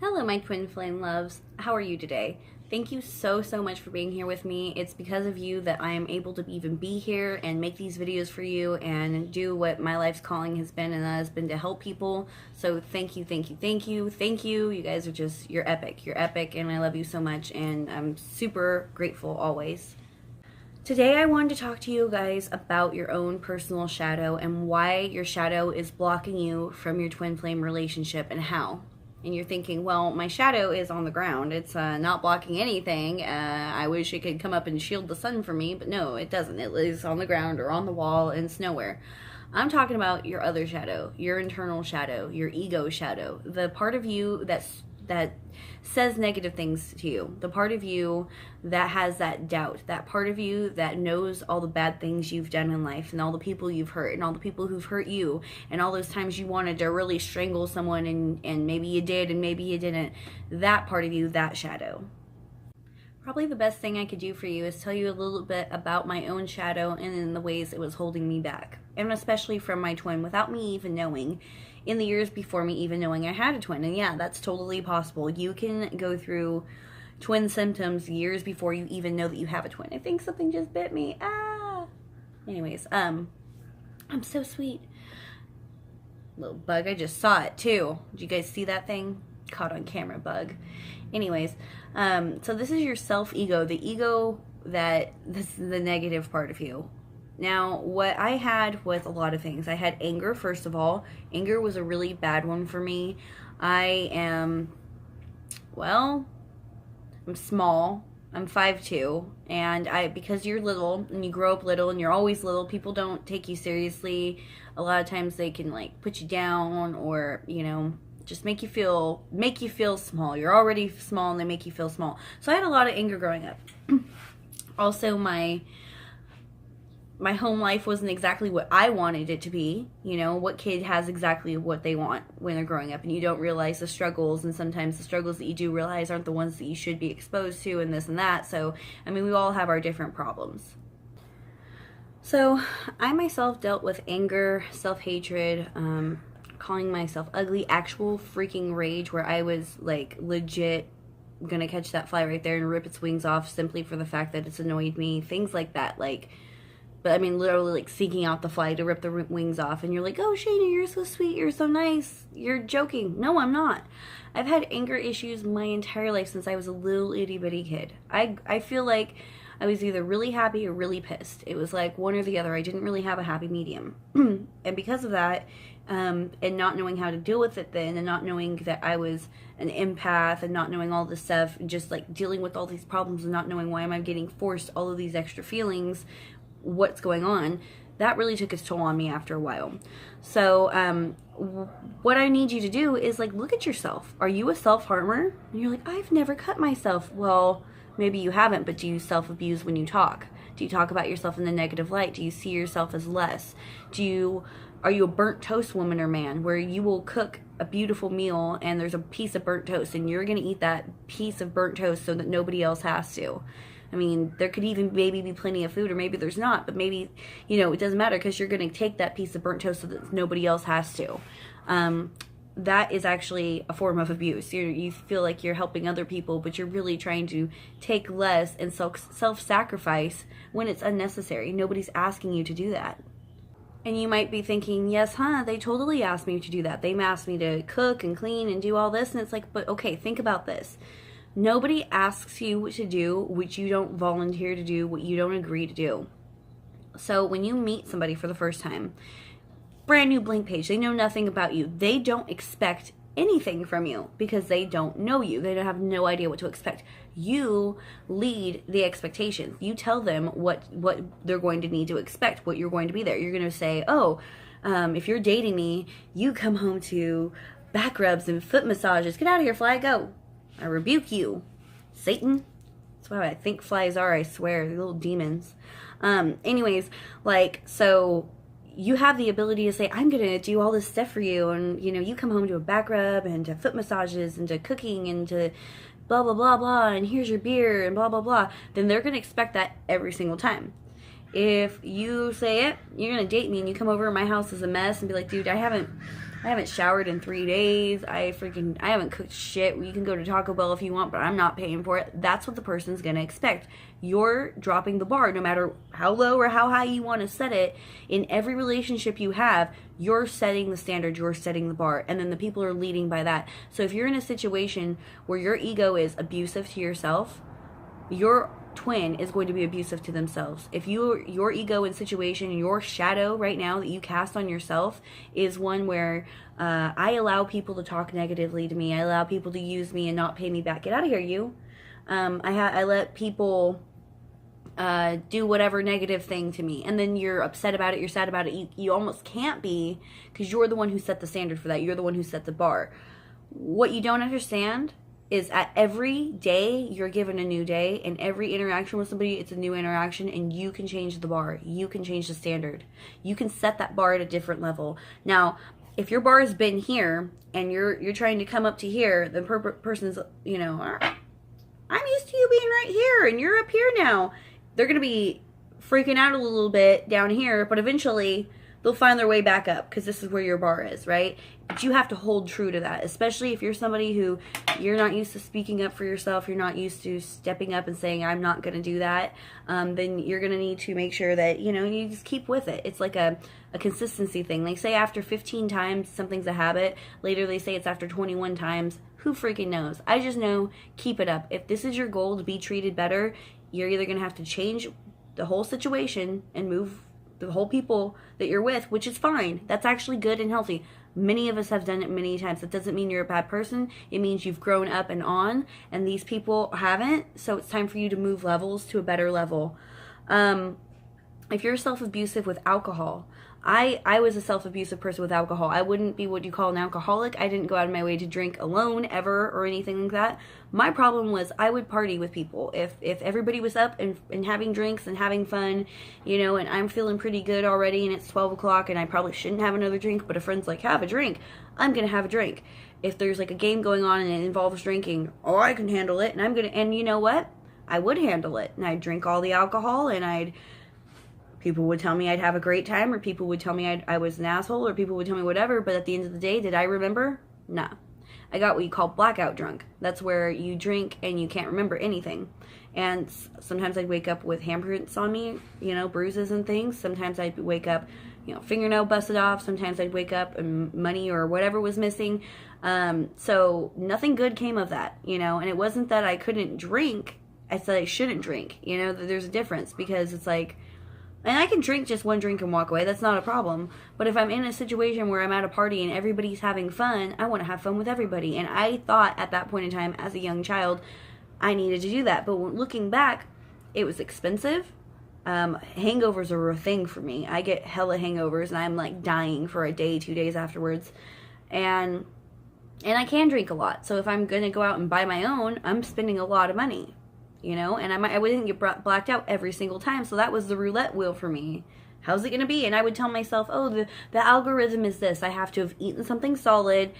Hello, my twin flame loves. How are you today? Thank you so much for being here with me. It's because of you that I am able to even be here and make these videos for you and do what my life's calling has been, and that has been to help people. So thank you, thank you, thank you, thank you. You guys are just, you're epic, and I love you so much, and I'm super grateful always. Today I wanted to talk to you guys about your own personal shadow and why your shadow is blocking you from your twin flame relationship and how. And you're thinking, well, my shadow is on the ground. It's not blocking anything. I wish it could come up and shield the sun from me, but no, it doesn't. It is on the ground or on the wall and it's nowhere. I'm talking about your other shadow, your internal shadow, your ego shadow, the part of you that says negative things to you, the part of you that has that doubt, that part of you that knows all the bad things you've done in life and all the people you've hurt and all the people who've hurt you and all those times you wanted to really strangle someone and maybe you did and maybe you didn't. That part of you, that shadow. Probably the best thing I could do for you is tell you a little bit about my own shadow and in the ways it was holding me back, and especially from my twin without me even knowing, in the years before me even knowing I had a twin. And yeah, that's totally possible. You can go through twin symptoms years before you even know that you have a twin. I think something just bit me. Anyways, I'm so sweet. Little bug, I just saw it too. Did you guys see that thing? Caught on camera bug. Anyways, so this is your self-ego, the ego that, this is the negative part of you. Now, what I had was a lot of things. I had anger, first of all. Anger was a really bad one for me. I'm small. I'm 5'2", and because you're little and you grow up little and you're always little, people don't take you seriously. A lot of times they can like put you down or, you know, just make you feel small. You're already small and they make you feel small. So I had a lot of anger growing up. Also, my home life wasn't exactly what I wanted it to be. You know, what kid has exactly what they want when they're growing up, and you don't realize the struggles, and sometimes the struggles that you do realize aren't the ones that you should be exposed to, and this and that. So, I mean, we all have our different problems. So, I myself dealt with anger, self-hatred, calling myself ugly, actual freaking rage, where I was like legit gonna catch that fly right there and rip its wings off simply for the fact that it's annoyed me, things like that. But I mean, literally like seeking out the fly to rip the wings off, and you're like, oh, Shaenna, you're so sweet, you're so nice, you're joking. No, I'm not. I've had anger issues my entire life since I was a little itty bitty kid. I feel like I was either really happy or really pissed. It was like one or the other. I didn't really have a happy medium. And because of that, and not knowing how to deal with it then, and not knowing that I was an empath, and not knowing all this stuff, and just like dealing with all these problems and not knowing why am I getting forced all of these extra feelings, what's going on, that really took its toll on me after a while. So what I need you to do is like look at yourself. Are you a self-harmer? And you're like, I've never cut myself. Well, maybe you haven't, but do you self-abuse when you talk? Do you talk about yourself in the negative light? Do you see yourself as less? Are you a burnt toast woman or man, where you will cook a beautiful meal and there's a piece of burnt toast and you're going to eat that piece of burnt toast so that nobody else has to? I mean, there could even maybe be plenty of food, or maybe there's not, but maybe, you know, it doesn't matter because you're going to take that piece of burnt toast so that nobody else has to. That is actually a form of abuse. You feel like you're helping other people, but you're really trying to take less and self-sacrifice when it's unnecessary. Nobody's asking you to do that. And you might be thinking, yes, they totally asked me to do that. They asked me to cook and clean and do all this. And it's like, but okay, think about this. Nobody asks you what to do, which you don't volunteer to do, what you don't agree to do. So when you meet somebody for the first time, brand new blank page, they know nothing about you. They don't expect anything from you because they don't know you. They don't have no idea what to expect. You lead the expectations. You tell them what they're going to need to expect, what you're going to be there. You're going to say, oh, if you're dating me, you come home to back rubs and foot massages. Get out of here, fly, go. I rebuke you, Satan. That's what I think flies are, I swear. They're little demons. Anyways, like, so you have the ability to say, I'm going to do all this stuff for you. And, you know, you come home to a back rub and to foot massages and to cooking and to blah, blah, blah, blah. And here's your beer and blah, blah, blah. Then they're going to expect that every single time. If you say it, you're going to date me and you come over to my house as a mess and be like, dude, I haven't I haven't showered in 3 days. I haven't cooked shit. You can go to Taco Bell if you want, but I'm not paying for it. That's what the person's going to expect. You're dropping the bar no matter how low or how high you want to set it. In every relationship you have, you're setting the standard, you're setting the bar, and then the people are leading by that. So if you're in a situation where your ego is abusive to yourself, your twin is going to be abusive to themselves. If your ego and situation, your shadow right now that you cast on yourself is one where I allow people to talk negatively to me, I allow people to use me and not pay me back. Get out of here, you. I let people do whatever negative thing to me, and then you're upset about it, you're sad about it. You almost can't be, because you're the one who set the standard for that. You're the one who set the bar. What you don't understand is at every day you're given a new day, and every interaction with somebody, it's a new interaction, and you can change the bar. You can change the standard. You can set that bar at a different level. Now, if your bar has been here and you're trying to come up to here, the person's, you know, I'm used to you being right here and you're up here now. They're going to be freaking out a little bit down here, but eventually they'll find their way back up, because this is where your bar is, right? But you have to hold true to that, especially if you're somebody who you're not used to speaking up for yourself, you're not used to stepping up and saying, I'm not going to do that, then you're going to need to make sure that, you know, you just keep with it. It's like a consistency thing. They say after 15 times something's a habit. Later they say it's after 21 times. Who freaking knows? I just know, keep it up. If this is your goal, to be treated better, you're either going to have to change the whole situation and move the whole people that you're with, which is fine. That's actually good and healthy. Many of us have done it many times. That doesn't mean you're a bad person. It means you've grown up and on, and these people haven't. So it's time for you to move levels to a better level. If you're self-abusive with alcohol, I was a self-abusive person with alcohol. I wouldn't be what you call an alcoholic. I didn't go out of my way to drink alone ever or anything like that. My problem was I would party with people. If everybody was up and having drinks and having fun, you know, and I'm feeling pretty good already and it's 12 o'clock and I probably shouldn't have another drink, but a friend's like, have a drink, I'm going to have a drink. If there's like a game going on and it involves drinking, oh, I can handle it. And you know what? I would handle it. And I'd drink all the alcohol, and people would tell me I'd have a great time, or people would tell me I was an asshole, or people would tell me whatever, but at the end of the day, did I remember? No. I got what you call blackout drunk. That's where you drink and you can't remember anything. And sometimes I'd wake up with handprints on me, you know, bruises and things. Sometimes I'd wake up, you know, fingernail busted off. Sometimes I'd wake up and money or whatever was missing. So nothing good came of that, you know, and it wasn't that I couldn't drink. I said I shouldn't drink, you know, there's a difference, because it's like, and I can drink just one drink and walk away. That's not a problem. But if I'm in a situation where I'm at a party and everybody's having fun, I want to have fun with everybody. And I thought at that point in time, as a young child, I needed to do that. But looking back, it was expensive. Hangovers are a thing for me. I get hella hangovers and I'm like dying for a day, 2 days afterwards. And I can drink a lot. So if I'm going to go out and buy my own, I'm spending a lot of money. You know, and I wouldn't get blacked out every single time. So that was the roulette wheel for me. How's it going to be? And I would tell myself, oh, the algorithm is this. I have to have eaten something solid,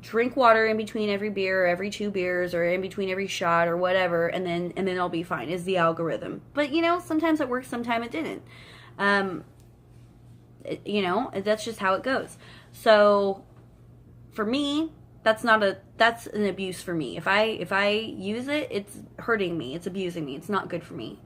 drink water in between every beer, or every 2 beers, or in between every shot, or whatever, and then I'll be fine, is the algorithm. But, you know, sometimes it works, sometimes it didn't. You know, that's just how it goes. So, for me, that's an abuse for me. If I use it, it's hurting me. It's abusing me. It's not good for me.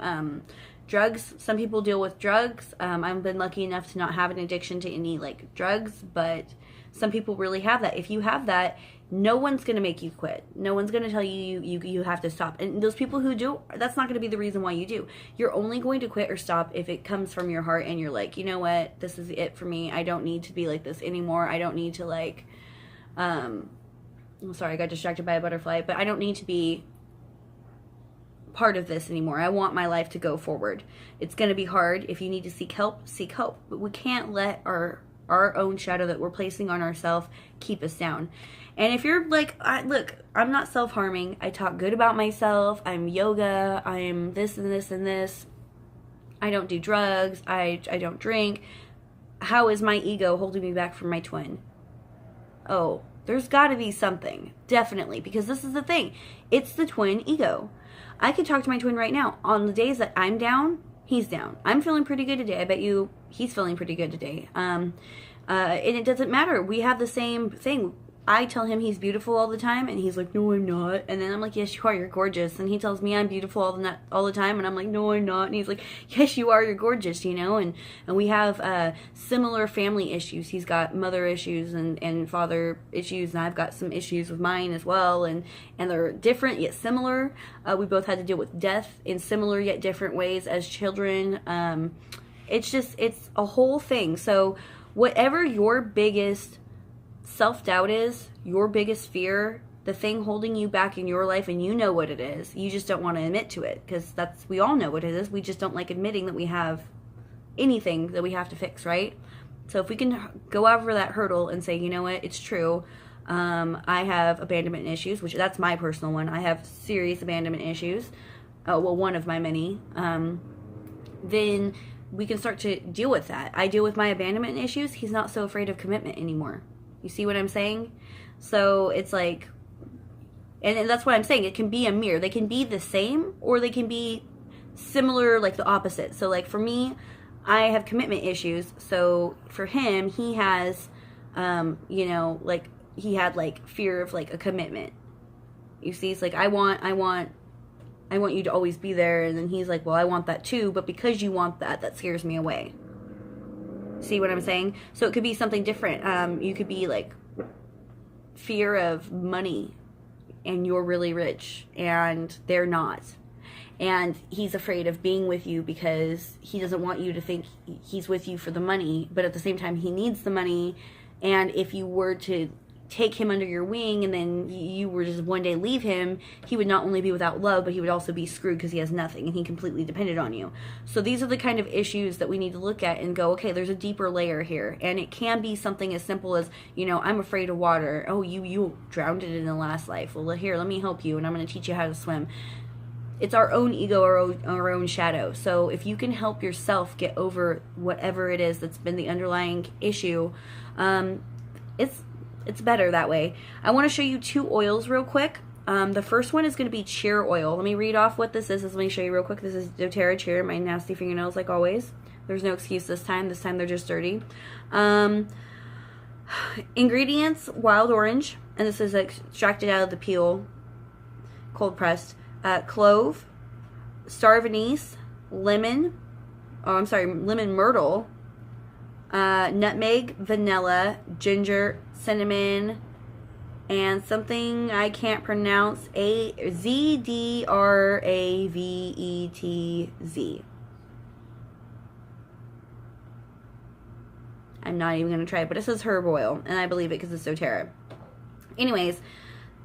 Drugs, some people deal with drugs. I've been lucky enough to not have an addiction to any like drugs, but some people really have that. If you have that, no one's going to make you quit. No one's going to tell you have to stop. And those people who do, that's not going to be the reason why you do. You're only going to quit or stop if it comes from your heart and you're like, you know what, this is it for me. I don't need to be like this anymore. I don't need to like, I'm sorry, I got distracted by a butterfly, but I don't need to be part of this anymore. I want my life to go forward. It's going to be hard. If you need to seek help, seek help. But we can't let our own shadow that we're placing on ourselves keep us down. And if you're like, look, I'm not self-harming. I talk good about myself. I'm yoga. I'm this and this and this. I don't do drugs. I don't drink. How is my ego holding me back from my twin? Oh, there's got to be something, definitely, because this is the thing. It's the twin ego. I could talk to my twin right now. On the days that I'm down, he's down. I'm feeling pretty good today. I bet you he's feeling pretty good today. And it doesn't matter. We have the same thing. I tell him he's beautiful all the time, and he's like, no, I'm not. And then I'm like, yes, you are. You're gorgeous. And he tells me I'm beautiful all the time, and I'm like, no, I'm not. And he's like, yes, you are. You're gorgeous, you know. And we have similar family issues. He's got mother issues and father issues, and I've got some issues with mine as well. And they're different yet similar. We both had to deal with death in similar yet different ways as children. It's a whole thing. So whatever your biggest self-doubt is, your biggest fear, the thing holding you back in your life, and you know what it is, you just don't want to admit to it, because we all know what it is. We just don't like admitting that we have anything that we have to fix, right? So if we can go over that hurdle and say, you know what, it's true, I have abandonment issues, which that's my personal one. I have serious abandonment issues, well, one of my many, then we can start to deal with that. I deal with my abandonment issues. He's not so afraid of commitment anymore. You see what I'm saying? So it's like, and that's what I'm saying. It can be a mirror. They can be the same, or they can be similar, like the opposite. So like for me, I have commitment issues. So for him, he has, you know, like he had like fear of like a commitment. You see, it's like, I want you to always be there. And then he's like, well, I want that too. But because you want that, that scares me away. See what I'm saying? So it could be something different. You could be like fear of money, and you're really rich and they're not. And he's afraid of being with you because he doesn't want you to think he's with you for the money, but at the same time he needs the money. And if you were to take him under your wing and then you were just one day leave him, he would not only be without love, but he would also be screwed because he has nothing and he completely depended on you. So these are the kind of issues that we need to look at and go, okay, there's a deeper layer here. And it can be something as simple as, you know, I'm afraid of water. Oh, you drowned it in the last life. Well, here, let me help you, and I'm going to teach you how to swim. It's our own ego, our own shadow. So if you can help yourself get over whatever it is that's been the underlying issue, it's better that way. I want to show you 2 oils real quick. The first one is going to be cheer oil. Let me read off what this is. Let me show you real quick. This is doTERRA cheer. My nasty fingernails, like always. There's no excuse this time. This time they're just dirty. Ingredients: wild orange, and this is extracted out of the peel, cold pressed. Clove, star of anise, lemon myrtle, nutmeg, vanilla, ginger, cinnamon, and something I can't pronounce, ZDRAVETZ. I'm not even going to try it, but it says herb oil, and I believe it because it's doTERRA. Anyways,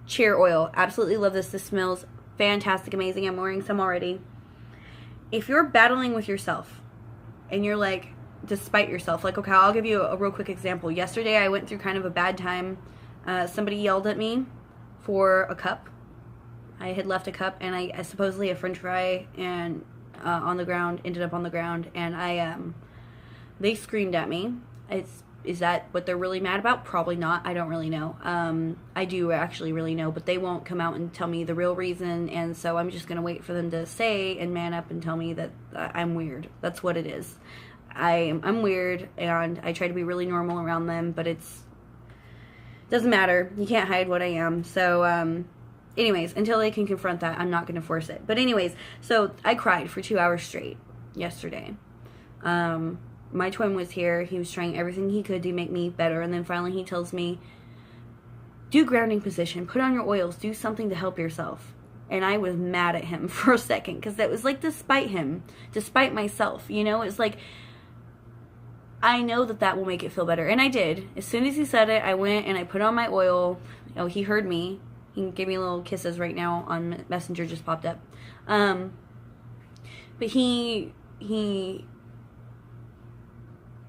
cheer oil. Absolutely love this. This smells fantastic, amazing. I'm wearing some already. If you're battling with yourself and you're like, despite yourself, like, okay, I'll give you a real quick example. Yesterday I went through kind of a bad time. Somebody yelled at me for a cup. I had left a cup, and I supposedly a french fry and on the ground, ended up on the ground, and they screamed at me. Is that what they're really mad about? Probably not. I don't really know. I do actually really know, but they won't come out and tell me the real reason, and so I'm just going to wait for them to say and man up and tell me that I'm weird. That's what it is. I'm weird, and I try to be really normal around them, but it doesn't matter. You can't hide what I am. So, anyways, until they can confront that, I'm not going to force it. But anyways, so I cried for 2 hours straight yesterday. My twin was here. He was trying everything he could to make me better. And then finally he tells me, do grounding position. Put on your oils. Do something to help yourself. And I was mad at him for a second. Because that was like despite him. Despite myself. You know, it's like, I know that will make it feel better. And I did. As soon as he said it, I went and I put on my oil. Oh, he heard me. He gave me little kisses right now on Messenger, just popped up. But he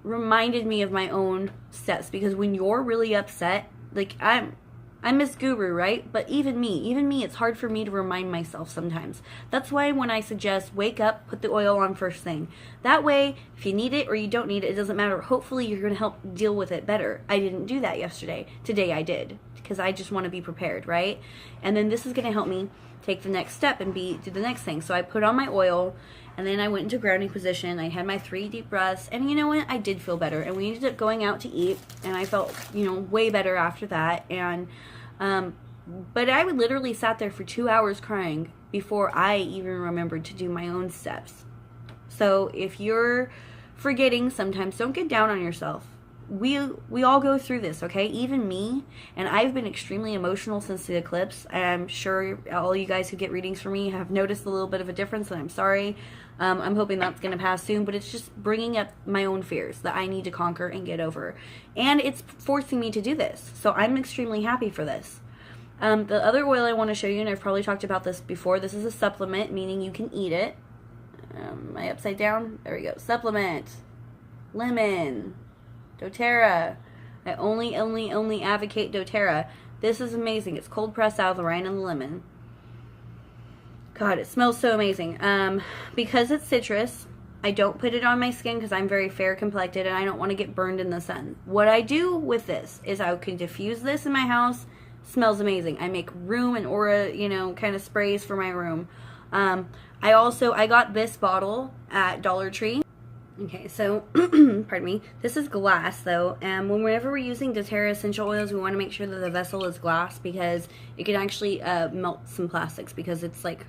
reminded me of my own steps, because when you're really upset, like I'm Miss Guru, right? But even me, it's hard for me to remind myself sometimes. That's why when I suggest wake up, put the oil on first thing. That way, if you need it or you don't need it, it doesn't matter. Hopefully you're going to help deal with it better. I didn't do that yesterday. Today I did, because I just want to be prepared, right? And then this is going to help me take the next step and do the next thing. So I put on my oil, And then I went into grounding position. I had my 3 deep breaths, and you know what? I did feel better. And we ended up going out to eat, and I felt, you know, way better after that. And but I would literally sat there for 2 hours crying before I even remembered to do my own steps. So if you're forgetting sometimes, don't get down on yourself. We all go through this, okay? Even me, and I've been extremely emotional since the eclipse. I'm sure all you guys who get readings from me have noticed a little bit of a difference, and I'm sorry. I'm hoping that's going to pass soon, but it's just bringing up my own fears that I need to conquer and get over. And it's forcing me to do this, so I'm extremely happy for this. The other oil I want to show you, and I've probably talked about this before, this is a supplement, meaning you can eat it. Am I upside down? There we go. Supplement. Lemon. doTERRA. I only advocate doTERRA. This is amazing. It's cold pressed out of the rind and the lemon. God, it smells so amazing. Because it's citrus, I don't put it on my skin because I'm very fair complected and I don't want to get burned in the sun. What I do with this is I can diffuse this in my house. Smells amazing. I make room and aura, you know, kind of sprays for my room. I got this bottle at Dollar Tree. Okay, so, pardon me, this is glass though, and whenever we're using doTERRA essential oils, we want to make sure that the vessel is glass because it can actually melt some plastics, because it's like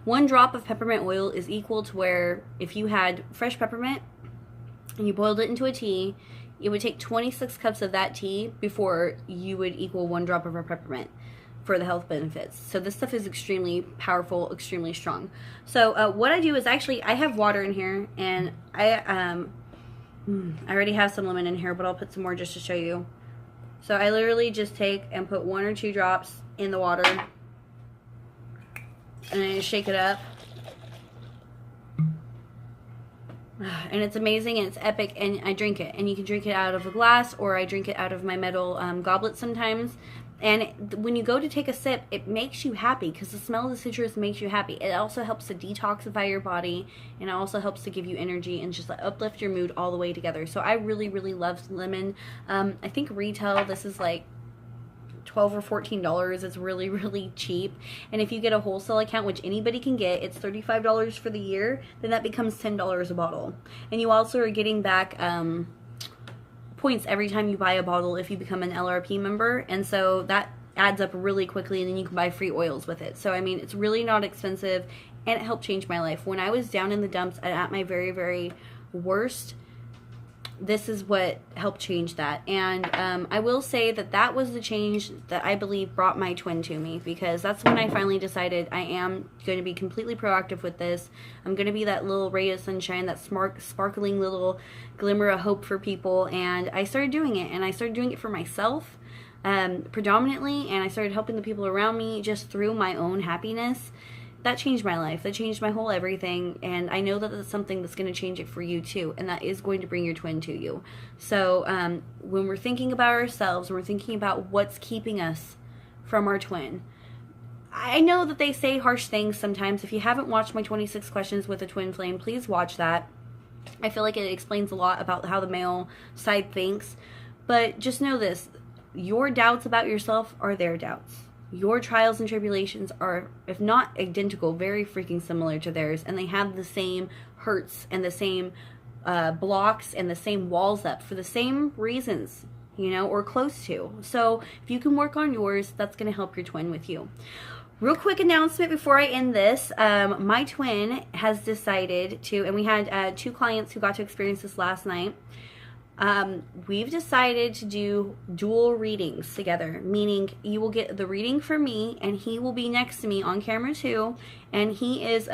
1 drop of peppermint oil is equal to where if you had fresh peppermint and you boiled it into a tea, it would take 26 cups of that tea before you would equal 1 drop of our peppermint for the health benefits. So this stuff is extremely powerful, extremely strong. So what I do is actually, I have water in here, and I already have some lemon in here, but I'll put some more just to show you. So I literally just take and put 1 or 2 drops in the water, and I shake it up. And it's amazing and it's epic, and I drink it. And you can drink it out of a glass, or I drink it out of my metal goblet sometimes. And when you go to take a sip, it makes you happy because the smell of the citrus makes you happy. It also helps to detoxify your body, and it also helps to give you energy and just like uplift your mood all the way together. So I really, really love lemon. I think retail, this is like $12 or $14. It's really, really cheap. And if you get a wholesale account, which anybody can get, it's $35 for the year, then that becomes $10 a bottle. And you also are getting back points every time you buy a bottle if you become an LRP member, and so that adds up really quickly, and then you can buy free oils with it. So I mean, it's really not expensive, and it helped change my life. When I was down in the dumps and at my very, very worst, this is what helped change that. And I will say that that was the change that I believe brought my twin to me, because that's when I finally decided I am going to be completely proactive with this. I'm going to be that little ray of sunshine, that sparkling little glimmer of hope for people. And I started doing it, and I started doing it for myself predominantly, and I started helping the people around me just through my own happiness. That changed my life. That changed my whole everything, and I know that that's something that's going to change it for you too, and that is going to bring your twin to you. So when we're thinking about ourselves, when we're thinking about what's keeping us from our twin, I know that they say harsh things sometimes. If you haven't watched my 26 questions with a twin flame, please watch that. I feel like it explains a lot about how the male side thinks, but just know this: your doubts about yourself are their doubts. Your trials and tribulations are, if not identical, very freaking similar to theirs, and they have the same hurts and the same blocks and the same walls up for the same reasons, you know, or close to. So if you can work on yours, that's going to help your twin with you. Real quick announcement before I end this. My twin has decided to, and we had 2 clients who got to experience this last night. We've decided to do dual readings together, meaning you will get the reading from me, and he will be next to me on camera too. And he is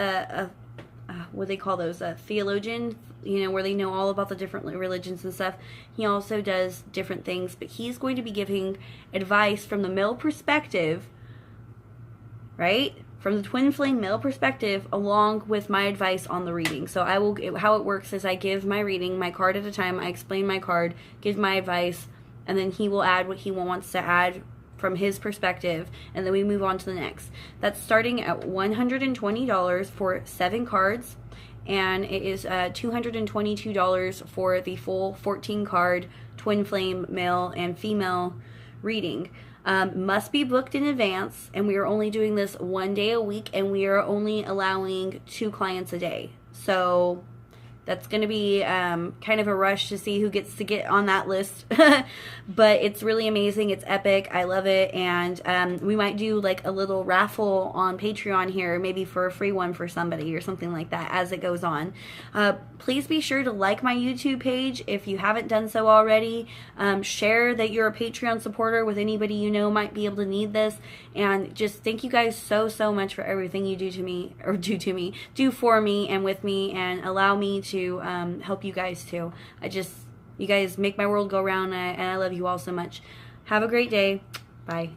what they call those, a theologian, you know, where they know all about the different religions and stuff. He also does different things, but he's going to be giving advice from the male perspective, right? From the twin flame male perspective, along with my advice on the reading. So I will, how it works is I give my reading, my card at a time, I explain my card, give my advice, and then he will add what he wants to add from his perspective, and then we move on to the next. That's starting at $120 for 7 cards, and it is $222 for the full 14 card twin flame male and female reading. Must be booked in advance, and we are only doing this 1 day a week, and we are only allowing 2 clients a day. So that's going to be kind of a rush to see who gets to get on that list. But it's really amazing. It's epic. I love it. And we might do like a little raffle on Patreon here, maybe for a free one for somebody or something like that as it goes on. Please be sure to like my YouTube page if you haven't done so already. Share that you're a Patreon supporter with anybody you know might be able to need this. And just thank you guys so much for everything you do to me, or do for me and with me, and allow me to help you guys too. You guys make my world go round, and I love you all so much. Have a great day. Bye.